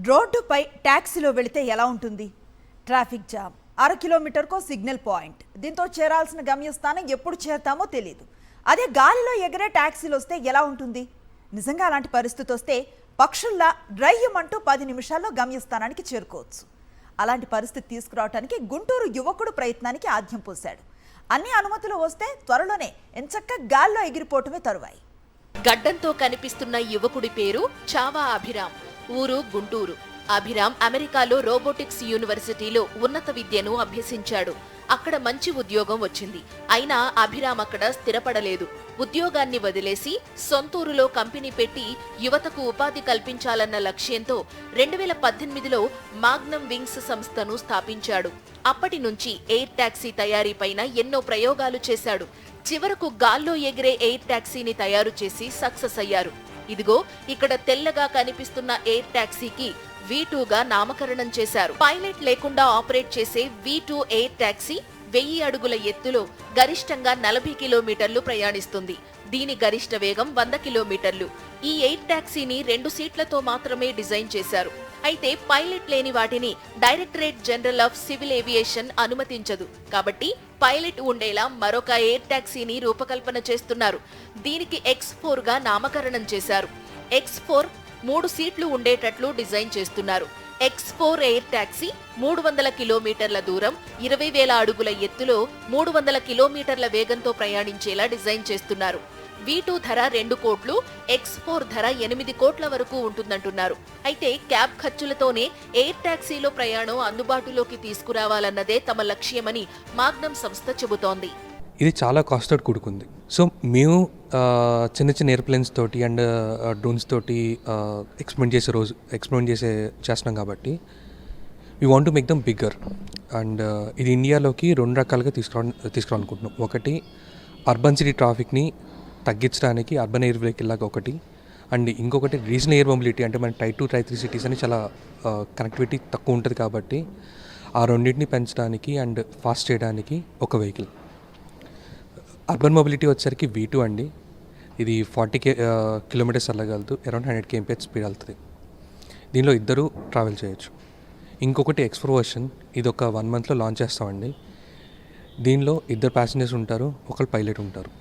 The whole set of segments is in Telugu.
రోడ్డుపై ట్యాక్సీలో వెళితే ఎలా ఉంటుంది? ట్రాఫిక్ జామ్, 1/2 కిలోమీటర్కో సిగ్నల్ పాయింట్. దీంతో చేరాల్సిన గమ్యస్థానం ఎప్పుడు చేరతామో తెలియదు. అదే గాలిలో ఎగిరే ట్యాక్సీలు వస్తే ఎలా ఉంటుంది? నిజంగా అలాంటి పరిస్థితి వస్తే పక్షుల్లా డ్రైయమంటూ 10 నిమిషాల్లో గమ్యస్థానానికి చేరుకోవచ్చు. అలాంటి పరిస్థితి తీసుకురావడానికి గుంటూరు యువకుడు ప్రయత్నానికి ఆద్యం పోశాడు. అన్ని అనుమతులు వస్తే త్వరలోనే ఎంచక్కా గాల్లో ఎగిరిపోవటమే తరువాయి. గడ్డంతో కనిపిస్తున్న యువకుడి పేరు చావా అభిరామ్. ఊరు గుంటూరు. అభిరామ్ అమెరికాలో రోబోటిక్స్ యూనివర్సిటీలో ఉన్నత విద్యను అభ్యసించాడు. అక్కడ మంచి ఉద్యోగం వచ్చింది. అయినా అభిరామ్ అక్కడ స్థిరపడలేదు. ఉద్యోగాన్ని వదిలేసి సొంతూరులో కంపెనీ పెట్టి యువతకు ఉపాధి కల్పించాలన్న లక్ష్యంతో 2018లో మాగ్నం వింగ్స్ సంస్థను స్థాపించాడు. అప్పటి నుంచి ఎయిర్ టాక్సీ తయారీపైన ఎన్నో ప్రయోగాలు చేశాడు. చివరకు గాల్లో ఎగిరే ఎయిర్ టాక్సీని తయారు చేసి సక్సెస్ అయ్యారు. ఇదిగో ఇక్కడ తెల్లగా కనిపిస్తున్న ఎయిర్ టాక్సీకి V2గా నామకరణం చేశారు. పైలట్ లేకుండా ఆపరేట్ చేసే V2 ఎయిర్ టాక్సీ 1000 అడుగుల ఎత్తులో గరిష్టంగా 40 కిలోమీటర్లు ప్రయాణిస్తుంది. దీని గరిష్ట వేగం 100 కిలోమీటర్లు. ఈ ఎయిర్ టాక్సీని 2 సీట్లతో మాత్రమే డిజైన్ చేశారు. అయితే పైలట్ లేని వాటిని directorate general of civil aviation అనుమతించదు. కాబట్టి పైలట్ ఉండేలా మరొక ఎయిర్ టాక్సీని రూపకల్పన చేస్తున్నారు. దీనికి X4గా నామకరణం చేశారు. X4 3 సీట్లు ఉండేటట్లు డిజైన్ చేస్తున్నారు. X4 ఎయిర్ టాక్సీ 300 కిలోమీటర్ల దూరం, 20,000 అడుగుల ఎత్తులో 300 కిలోమీటర్ల వేగంతో ప్రయాణించేలా డిజైన్ చేస్తున్నారు. V2 ధర 2 కోట్లు, X4 ధర 8 కోట్ల వరకు ఉంటుందంటున్నారు. అయితే క్యాబ్ ఖర్చులతోనే ఎయిర్ టాక్సీలో ప్రయాణం అందుబాటులోకి తీసుకురావాలన్నదే తమ లక్ష్యమని మాగ్నం సంస్థ చెబుతోంది. ఇది చాలా కాస్ట్తో కూడుకుంది. సో మేము చిన్న చిన్న ఎయిర్ప్లేన్స్ తోటి అండ్ డ్రోన్స్ తోటి ఎక్స్పెరిమెంట్ చేస్తున్నాం కాబట్టి we want to make them bigger. And ఇది ఇండియాలోకి 2 రకాలుగా తీసుకురావాలనుకుంటున్నాం. ఒకటి అర్బన్ సిటీ ట్రాఫిక్ని తగ్గించడానికి అర్బన్ ఎయిర్ వెహికల్ లాగా ఒకటి, అండ్ ఇంకొకటి రీజనల్ ఎయిర్ మొబిలిటీ. అంటే మన టైర్ 2, టైర్ 3 సిటీస్ అని చాలా కనెక్టివిటీ తక్కువ ఉంటుంది కాబట్టి ఆ రెండింటిని పెంచడానికి అండ్ ఫాస్ట్ చేయడానికి ఒక వెహికల్. అర్బన్ మొబిలిటీ వచ్చేసరికి V2 అండి. ఇది 40 కిలోమీటర్స్ వెళ్ళగలదు, అరౌండ్ 100 kmph స్పీడ్ వెళ్తుంది. దీనిలో 2 ట్రావెల్ చేయొచ్చు. ఇంకొకటి X4 వర్షన్, ఇది ఒక 1 monthలో లాంచ్ చేస్తామండి. దీనిలో 2 ప్యాసింజర్స్ ఉంటారు, ఒకరు పైలట్ ఉంటారు.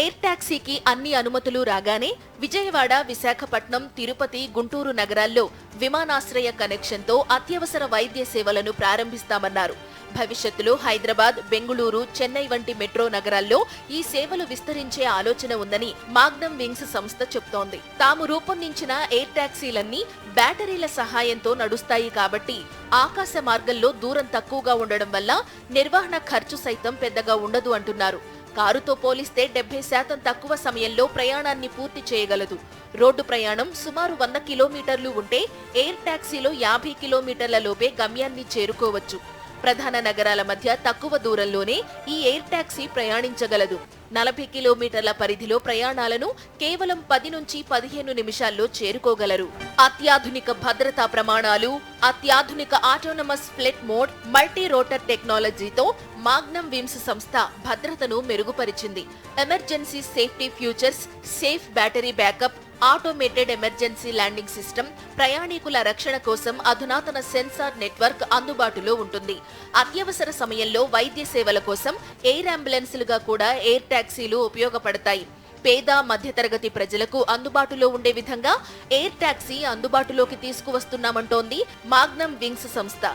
ఎయిర్ టాక్సీకి అన్ని అనుమతులు రాగానే విజయవాడ, విశాఖపట్నం, తిరుపతి, గుంటూరు నగరాల్లో విమానాశ్రయ కనెక్షన్తో అత్యవసర వైద్య సేవలను ప్రారంభిస్తామన్నారు. భవిష్యత్తులో హైదరాబాద్, బెంగుళూరు, చెన్నై వంటి మెట్రో నగరాల్లో ఈ సేవలు విస్తరించే ఆలోచన ఉందని మాగ్నం వింగ్స్ సంస్థ చెప్తోంది. తాము రూపొందించిన ఎయిర్ టాక్సీలన్నీ బ్యాటరీల సహాయంతో నడుస్తాయి కాబట్టి ఆకాశ మార్గంలో దూరం తక్కువగా ఉండడం వల్ల నిర్వహణ ఖర్చు సైతం పెద్దగా ఉండదు అంటున్నారు. కారుతో పోలిస్తే 70% తక్కువ సమయంలో ప్రయాణాన్ని పూర్తి చేయగలదు. రోడ్డు ప్రయాణం సుమారు 100 కిలోమీటర్లు ఉంటే ఎయిర్ టాక్సీలో 50 కిలోమీటర్ల లోపే గమ్యాన్ని చేరుకోవచ్చు. ప్రధాన నగరాల మధ్య తక్కువ దూరంలోనే ఈ ఎయిర్ టాక్సీ ప్రయాణించగలదు. 40 కిలోమీటర్ల పరిధిలో ప్రయాణాలను కేవలం 10 నుంచి 15 నిమిషాల్లో చేరుకోగలరు. అత్యాధునిక భద్రతా ప్రమాణాలు, అత్యాధునిక autonomous flight mode, multi rotor టెక్నాలజీతో మాగ్నం విమ్స్ సంస్థ భద్రతను మెరుగుపరిచింది. Emergency safety features, safe battery backup, automated emergency landing system, ప్రయాణికుల రక్షణ కోసం అధునాతన సెన్సార్ నెట్వర్క్ అందుబాటులో ఉంటుంది. అత్యవసర సమయంలో వైద్య సేవల కోసం ఎయిర్ అంబులెన్సులుగా కూడా ఎయిర్ టాక్సీలు ఉపయోగపడతాయి. పేద, మధ్యతరగతి ప్రజలకు అందుబాటులో ఉండే విధంగా ఎయిర్ టాక్సీ అందుబాటులోకి తీసుకువస్తున్నామంటోంది మాగ్నం వింగ్స్ సంస్థ.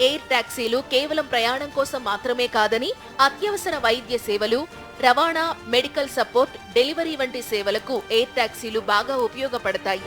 ఎయిర్ టాక్సీలు కేవలం ప్రయాణం కోసం మాత్రమే కాదని అత్యవసర వైద్య సేవలు, రవాణా, మెడికల్ సపోర్ట్, డెలివరీ వంటి సేవలకు ఎయిర్ టాక్సీలు బాగా ఉపయోగపడతాయి.